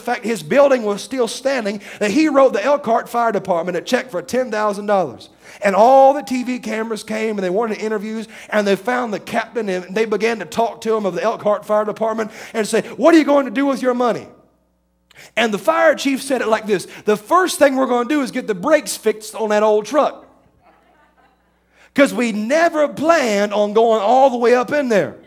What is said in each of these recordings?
fact his building was still standing, that he wrote the Elkhart Fire Department a check for $10,000. And all the TV cameras came and they wanted interviews, and they found the captain and they began to talk to him of the Elkhart Fire Department and say, what are you going to do with your money? And the fire chief said it like this: the first thing we're going to do is get the brakes fixed on that old truck. Because we never planned on going all the way up in there.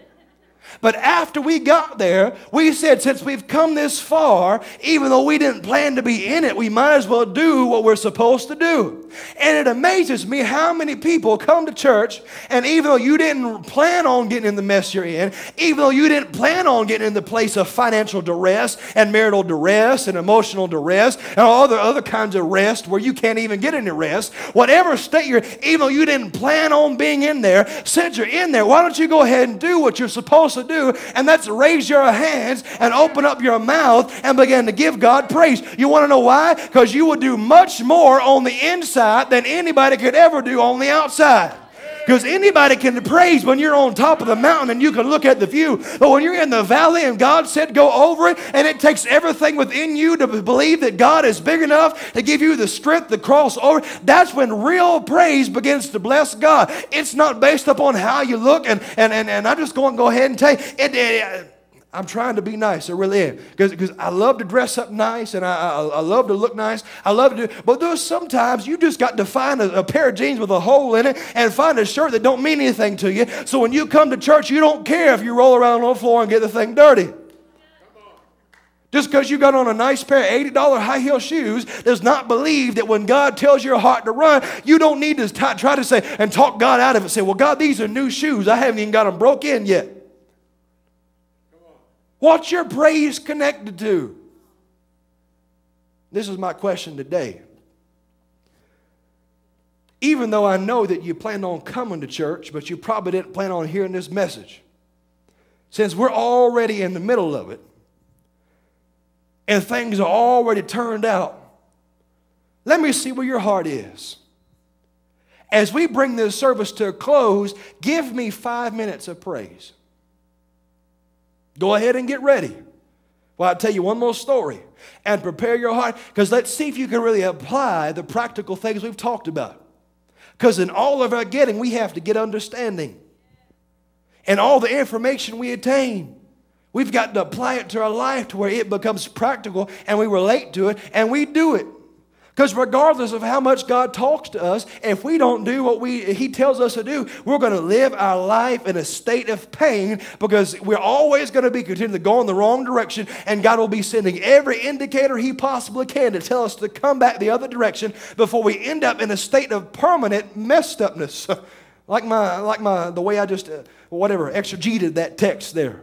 But after we got there, we said, since we've come this far, even though we didn't plan to be in it, we might as well do what we're supposed to do. And it amazes me how many people come to church, and even though you didn't plan on getting in the mess you're in, even though you didn't plan on getting in the place of financial duress and marital duress and emotional duress and all the other kinds of rest where you can't even get any rest, whatever state you're in, even though you didn't plan on being in there, since you're in there, why don't you go ahead and do what you're supposed to do, and that's raise your hands and open up your mouth and begin to give God praise. You want to know why? Because you will do much more on the inside than anybody could ever do on the outside. Because anybody can praise when you're on top of the mountain and you can look at the view. But when you're in the valley and God said go over it, and it takes everything within you to believe that God is big enough to give you the strength to cross over, that's when real praise begins to bless God. It's not based upon how you look, and I'm just going to go ahead and tell you, I'm trying to be nice, I really am. Because I love to dress up nice, and I love to look nice. I love to do, but there's sometimes you just got to find a pair of jeans with a hole in it and find a shirt that don't mean anything to you. So when you come to church, you don't care if you roll around on the floor and get the thing dirty. Just because you got on a nice pair of $80 high heel shoes does not believe that when God tells your heart to run, you don't need to try to say and talk God out of it. Say, well, God, these are new shoes. I haven't even got them broke in yet. What's your praise connected to? This is my question today. Even though I know that you planned on coming to church, but you probably didn't plan on hearing this message. Since we're already in the middle of it, and things are already turned out, let me see where your heart is. As we bring this service to a close, give me 5 minutes of praise. Go ahead and get ready. Well, I'll tell you one more story. And prepare your heart, because let's see if you can really apply the practical things we've talked about. Because in all of our getting, we have to get understanding. And all the information we attain, we've got to apply it to our life to where it becomes practical and we relate to it and we do it. Because regardless of how much God talks to us, if we don't do what He tells us to do, we're going to live our life in a state of pain, because we're always going to be continuing to go in the wrong direction, and God will be sending every indicator He possibly can to tell us to come back the other direction before we end up in a state of permanent messed upness. like the way I just, exegeted that text there.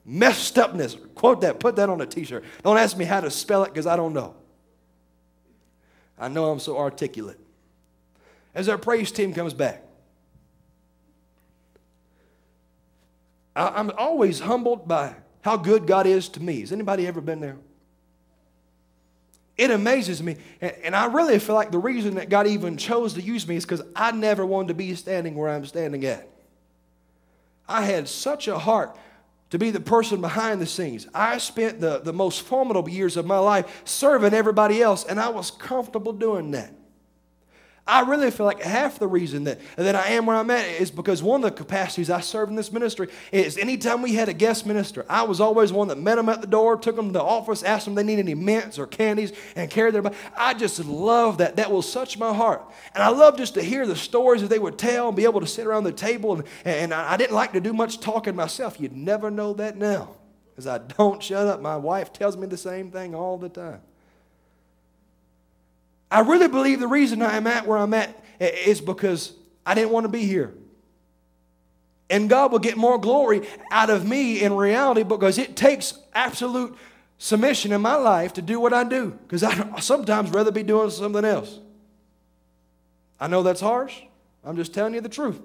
Messed upness. Quote that. Put that on a t-shirt. Don't ask me how to spell it, because I don't know. I know I'm so articulate. As our praise team comes back, I'm always humbled by how good God is to me. Has anybody ever been there? It amazes me, and I really feel like the reason that God even chose to use me is because I never wanted to be standing where I'm standing at. I had such a heart to be the person behind the scenes. I spent the most formidable years of my life serving everybody else, and I was comfortable doing that. I really feel like half the reason that I am where I'm at is because one of the capacities I serve in this ministry is anytime we had a guest minister, I was always one that met them at the door, took them to the office, asked them if they need any mints or candies, and carried their bag. I just love that. That will touch my heart. And I love just to hear the stories that they would tell and be able to sit around the table. And I didn't like to do much talking myself. You'd never know that now, because I don't shut up. My wife tells me the same thing all the time. I really believe the reason I am at where I'm at is because I didn't want to be here. And God will get more glory out of me in reality, because it takes absolute submission in my life to do what I do. Because I sometimes rather be doing something else. I know that's harsh. I'm just telling you the truth.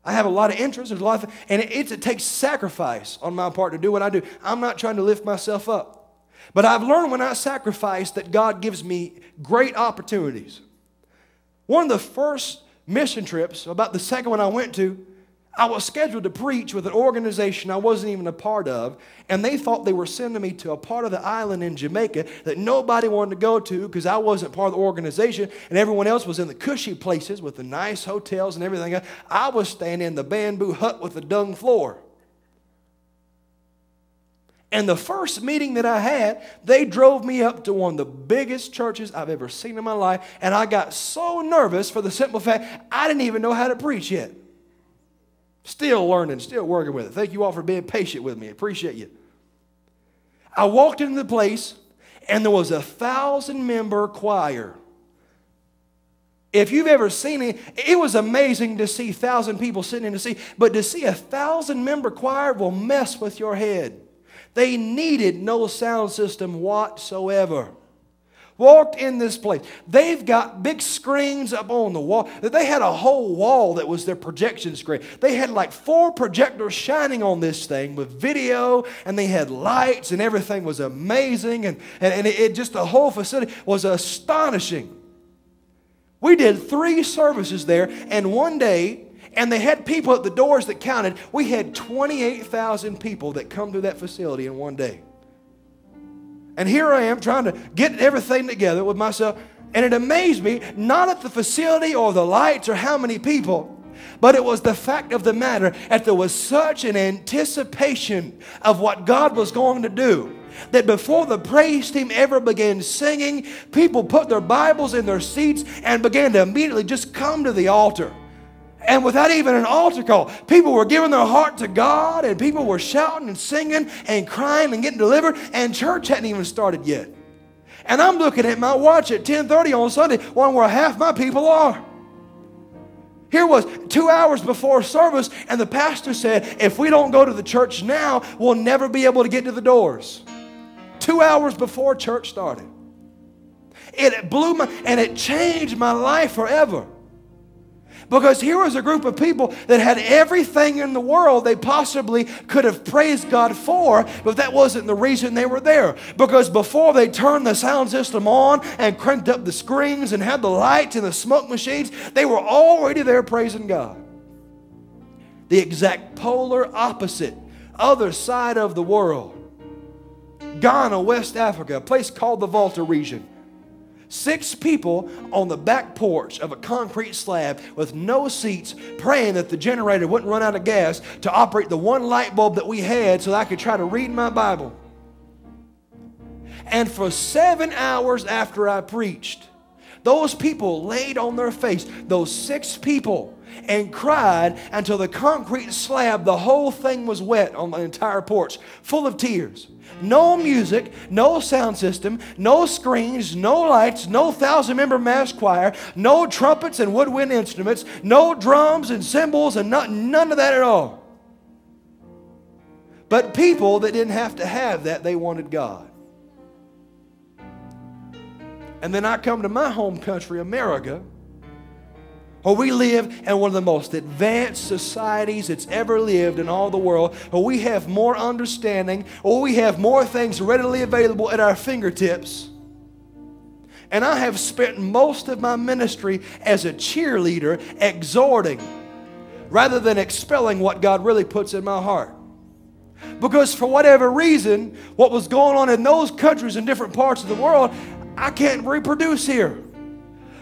I have a lot of interest. There's a lot of, and it takes sacrifice on my part to do what I do. I'm not trying to lift myself up. But I've learned when I sacrifice that God gives me great opportunities. One of the first mission trips, about the second one I went to, I was scheduled to preach with an organization I wasn't even a part of, and they thought they were sending me to a part of the island in Jamaica that nobody wanted to go to because I wasn't part of the organization, and everyone else was in the cushy places with the nice hotels and everything. I was staying in the bamboo hut with the dung floor. And the first meeting that I had, they drove me up to one of the biggest churches I've ever seen in my life, and I got so nervous for the simple fact I didn't even know how to preach yet. Still learning, still working with it. Thank you all for being patient with me. I appreciate you. I walked into the place, and there was a 1,000-member choir. If you've ever seen it, it was amazing to see 1,000 people sitting in the seat. But to see a 1,000-member choir will mess with your head. They needed no sound system whatsoever. Walked in this place. They've got big screens up on the wall. They had a whole wall that was their projection screen. They had like 4 projectors shining on this thing with video, and they had lights, and everything was amazing, and it just, the whole facility was astonishing. We did 3 services there, and one day, and they had people at the doors that counted. We had 28,000 people that come to that facility in one day. And here I am trying to get everything together with myself. And it amazed me, not at the facility or the lights or how many people, but it was the fact of the matter that there was such an anticipation of what God was going to do, that before the praise team ever began singing, people put their Bibles in their seats and began to immediately just come to the altar. And without even an altar call, people were giving their heart to God, and people were shouting and singing and crying and getting delivered, and church hadn't even started yet. And I'm looking at my watch at 10:30 on Sunday, wondering where half my people are. Here was 2 hours before service, and the pastor said, if we don't go to the church now, we'll never be able to get to the doors. 2 hours before church started. It blew and it changed my life forever. Because here was a group of people that had everything in the world they possibly could have praised God for, but that wasn't the reason they were there. Because before they turned the sound system on and cranked up the screens and had the lights and the smoke machines, they were already there praising God. The exact polar opposite, other side of the world. Ghana, West Africa, a place called the Volta region. 6 people on the back porch of a concrete slab with no seats, praying that the generator wouldn't run out of gas to operate the one light bulb that we had so that I could try to read my Bible. And for 7 hours after I preached, those people laid on their face, those 6 people, and cried until the concrete slab, the whole thing was wet on the entire porch, full of tears. No music, no sound system, no screens, no lights, no 1,000-member mass choir, no trumpets and woodwind instruments, no drums and cymbals, and none of that at all. But people that didn't have to have that, they wanted God. And then I come to my home country, America, where we live in one of the most advanced societies that's ever lived in all the world, where we have more understanding, or we have more things readily available at our fingertips. And I have spent most of my ministry as a cheerleader exhorting rather than expelling what God really puts in my heart. Because for whatever reason, what was going on in those countries in different parts of the world, I can't reproduce here.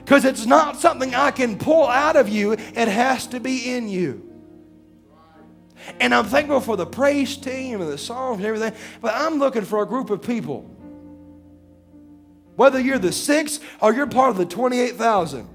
Because it's not something I can pull out of you. It has to be in you. And I'm thankful for the praise team and the songs and everything. But I'm looking for a group of people. Whether you're the 6 or you're part of the 28,000.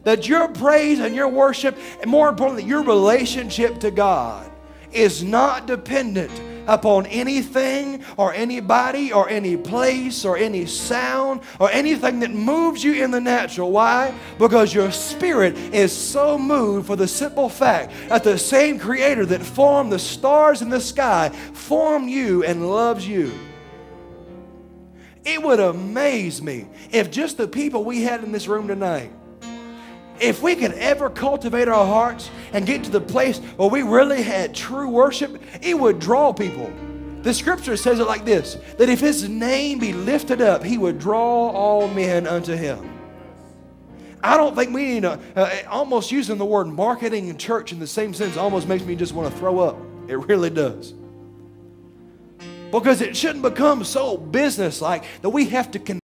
That your praise and your worship, and more importantly, your relationship to God is not dependent upon anything or anybody or any place or any sound or anything that moves you in the natural. Why? Because your spirit is so moved for the simple fact that the same Creator that formed the stars in the sky formed you and loves you. It would amaze me if just the people we had in this room tonight, if we could ever cultivate our hearts and get to the place where we really had true worship, it would draw people. The scripture says it like this, that if His name be lifted up, He would draw all men unto Him. I don't think we need to, almost using the word marketing in church in the same sense almost makes me just want to throw up. It really does. Because it shouldn't become so business-like that we have to